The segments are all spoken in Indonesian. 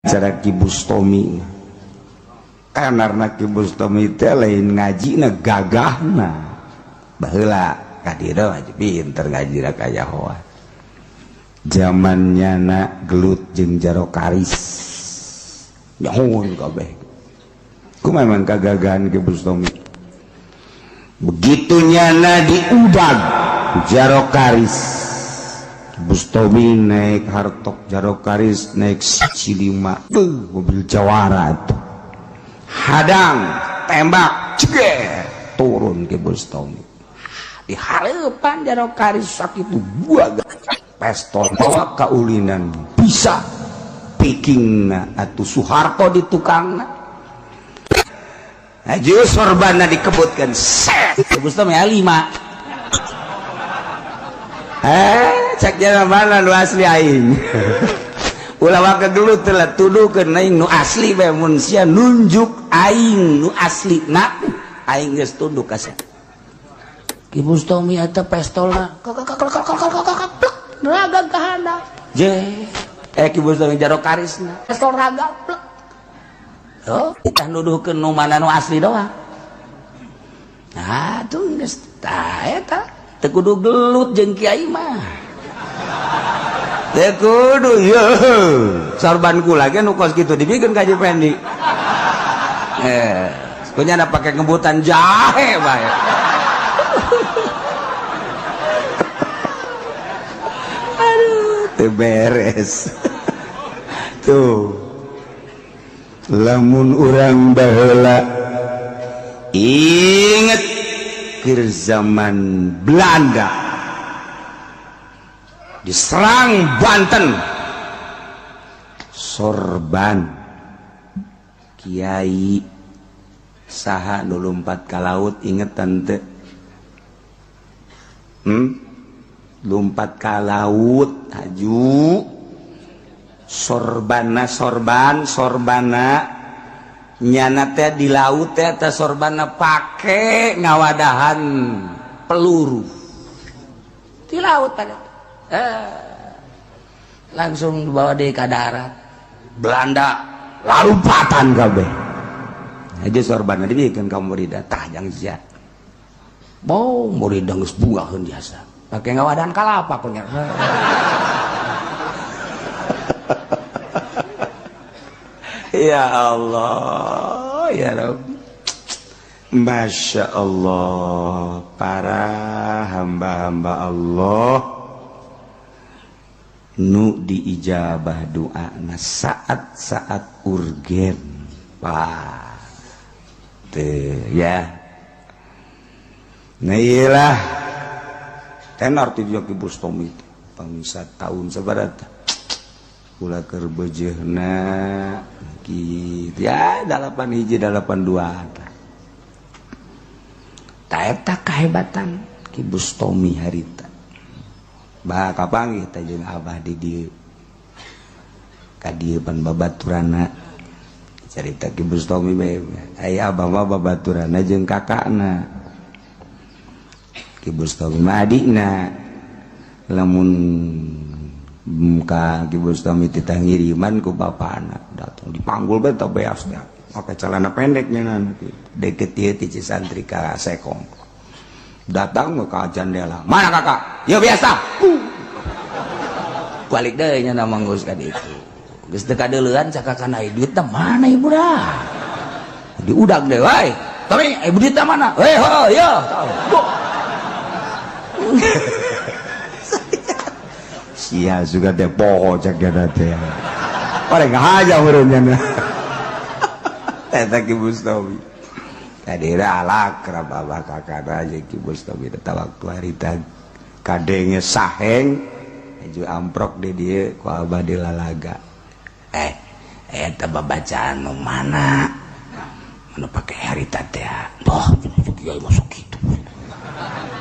cara Ki Bustomi karena Ki Bustomi teh lain ngaji na gagahna baheula kadira aja pinter ngaji ra kaya hoa zamannya na gelut jeung jaro karis nyahoon kabeh kumaha memang kagagahan Ki Bustomi begitunya na diudag jaro karis Bustomi naik hartok jaro karis naik Cilima mobil jawara itu hadang tembak ceger turun ke Bustomi di harapan jaro karis sakitu buah pistol bawa kaulinan bisa piking atuh Soeharto di tukangna aja sorbanna dikebutkan set Bustomi 5 cek jalan mana nu asli aing ulama kegelut telah tuduhkeun aing nu asli bae mun sia nunjuk aing nu asli na aing geus tunduk ka sia Ki Bustomi eta pistolna raga ka handap je Ki Bustomi jaro karisna pistol raga plek oh kita nuduhkeun nu mana nu asli doang nah tuh geus tah eta teu kudu gelut jeung kiai mah teu kudu ye sorban kula ge nu kos kitu dibikeun ka Haji Pendi punya ada pakai ngebutan jahe bae aduh teu beres tuh lamun urang baheula inget akhir zaman Belanda diserang Banten sorban kiai saha nu lompat ka laut ingetan teu lompat ka laut haju sorbana nyana teh di laut teh eta sorbana pake ngawadahan peluru di laut tadi langsung dibawa deui ka darat Belanda larumpatan kabeh aja sorbana dibikeun ka murid tah jang sia mau murid geus buaheun jasa pake ngawadahan kalapa punya ya Allah ya Rabb Masya Allah para hamba-hamba Allah nu diijabah doa na saat-saat urgen wah ya nah iyalah tenor ti Ki Bustomi pangsa tahun sabaraha kula keur beujeuhna kitu ya 81 82 ta eta kahebatan Ki Bustomi harita baha kapanggih teh jeung abah di dieu ka dieu pan babaturana carita Ki Bustomi bae aya abah mah babaturana jeung kakakna Ki Bustomi mah adikna lamun muka Ki Bustomi titah ngiriman ku bapana datang dipanggul bae teh beas dah make celana pendeknya nanti deket ieu ti Cisantri ka Sekong datang ke jendela mana kakak ya biasa balik deui nya manggus ka ditu geus teu kadeuleuan cakakan aya duit teh mana ibu dah diudag deui wae tapi ibu duit teh mana ho ya iya juga teh poho cek gana teh orang ngahaja urutnya eta Ki Bustomi kadira alak rababah kakana aja Ki Bustomi eta waktu harita kadenge saheng aju amprok di dieu ku abah di lalaga eta babacaan nu mana nu pake harita teh toh kiai masuk kitu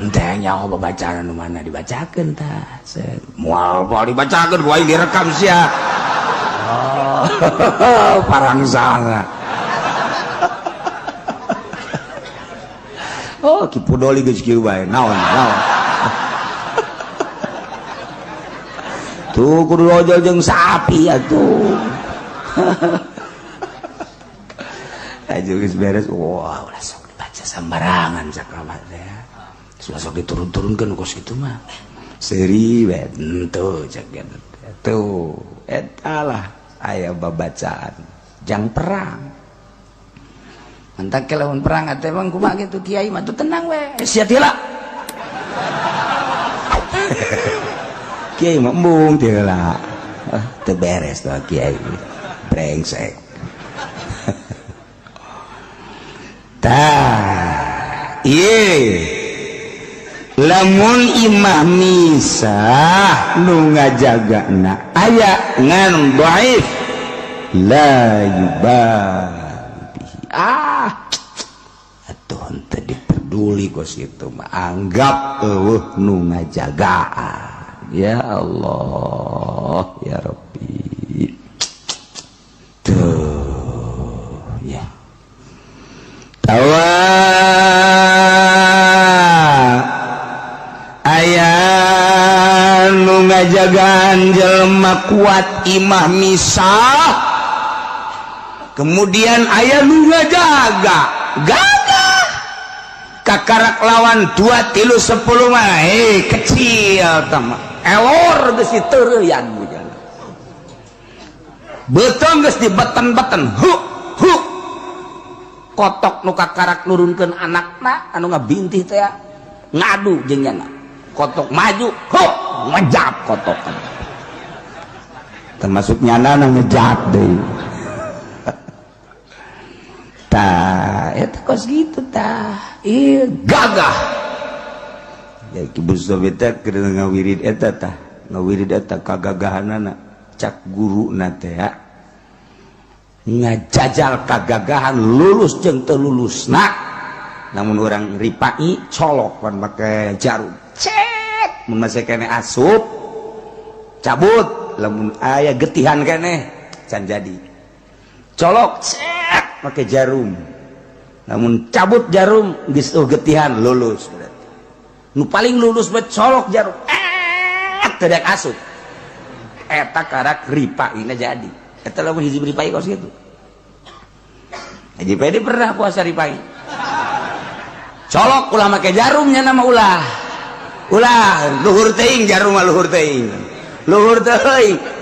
enteh nyaho babacaan nu mana dibacakeun tah moal dibacakeun ku aing direkam sia parangsana Ki Pudoli geus kieu bae naon tuh kudu ojol jeung sapi atuh Aja geus beres, wah ulah sok dibaca sambarangan sakamar teh. Sok diturun-turunkeun kos kitu mah. Seuri we henteu cek tuh eta lah aya babacaan jang perang. Mantak lamun perang atuh emang kumaha kitu kiai mah tuh tenang we. Sia tila. Kiai mah embung tila. Teu beres tuh kiai. Brengsek. Tah, ieu lamun imah misah nu ngajagana aya ngan dhaif la yubahi. Atuh henteu diperduli kos kitu mah anggap eueuh nu ngajagaan. Ya Allah ya Rabbi. Tuh ya. Tawa aya nu ngajagaan jelema kuat imah misah, kemudian aya nu ngajaga gagah kakarak lawan 2 3 10 mah kecil tama elor geus diteureyan bujana beuteung geus dibeten-beten kotok nu kakarak nurunkeun anakna anu ngabintih teh ngadu jeung nya kotok maju ngejap kotokan termasuk nyana ngejap deui tah eta kos gitu tah ieu gagah ya kibu sobeta keur ngawirid eta tah ngawirid eta kagagahanana cak guruna teh ngajajal kagagahan lulus jeung teu lulusna namun orang ripai colok pan make jarum cek mun masih kene asup cabut lamun aya getihan kene can jadi colok cek make jarum namun cabut jarum geus getihan lulus berarti nu paling lulus bet colok jarum teu dek asup eta karak ripaina jadi eta lamun hiji ripai kos kitu Haji Pedi pernah puasa ripai colok ulah make jarumnya nama ulah luhur teuing jarum mah luhur teuing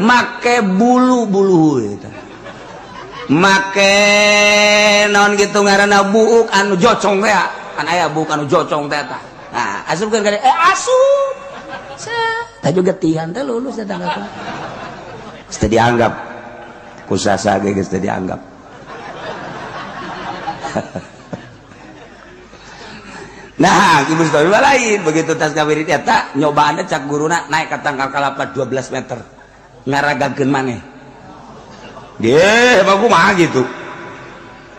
make bulu-bulu eta make naon kitu ngaranna buuk anu jocong teh kan aya buuk anu jocong teh tah nah asupkeun ka asup tah juga tihan teh lulus eta tangga geus teu dianggap kusasa ge geus teu dianggap nah ibu story lain begitu tas kawirid eta nyobaanna cak guruna naik ka tangkal kalapa 12 meter ngaragakeun maneh ge emang kumaha gitu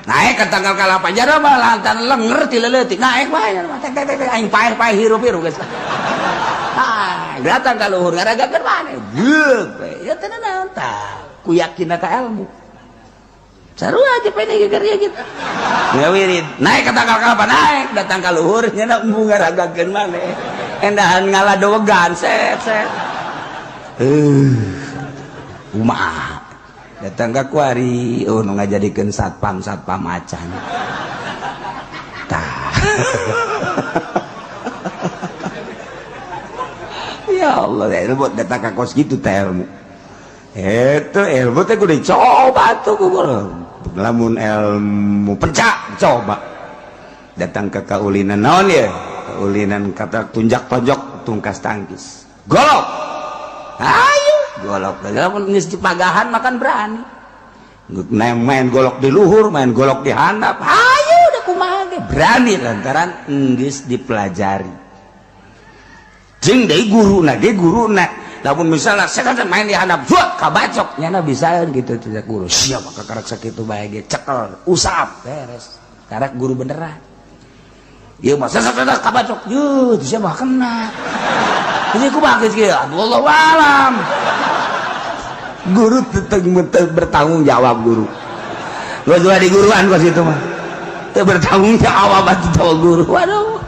naik ka tangkal kalapa jara mah lantan lenger ti leutik naik wae aing paeh-paeh hirup-hirup geus datang ka luhur ngaragakeun maneh beuk ya teh naon tah ku yakin ka ilmu saru aja pengen geger gitu ngawirid naik ka tangkal kalapa naik datang ka luhur nya embung ngaragakeun maneh endahan ngaladowegan set kumaha datang ka kuari nu ngajadikeun satpam acan tah ya Allah ilmu datang ka kos gitu teh ilmu itu ilmu teh kudu dicoba tuh kudu lamun ilmu pencak coba datang ke kaulinan naon ya kaulinan kata tunjak-tonjok tungkas tangkis golok ayo golok lamun geus dipagahan makan berani main golok di luhur main golok di handap ayo udah kumaha ge berani lantaran geus dipelajari jeung deui guruna lamun misalnya saya main di handap buat kabacok nyana bisaeun gitu tidak guru siap maka karak sakitu bae ge cekel usap beres karak guru beneran ieu mah sasatak kabacok yeuh sia mah kena ini kumaha geus kieu wallahu alam guru teu bertanggung jawab guru geus di guruan kos itu mah teu bertanggung jawab atuh guru waduh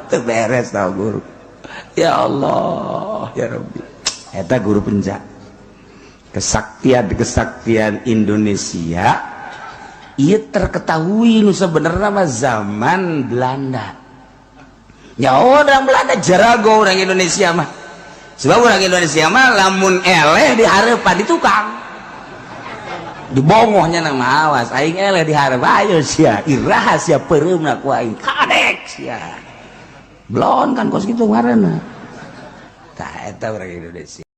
teu beres tau guru ya Allah ya Rabbi eta guru pencak kesaktian Indonesia ia terketahui nu sebenarnya mah zaman Belanda. Ya orang Belanda jarago orang Indonesia mah. Sebab orang Indonesia mah lamun eleh dihareupan di tukang. Dibongohnya nama awas aing eleh dihareup ayo sia iraha sia peureumna ku aing kadek sia. Blon kan kos kitu ngaranna. Tah eta orang Indonesia.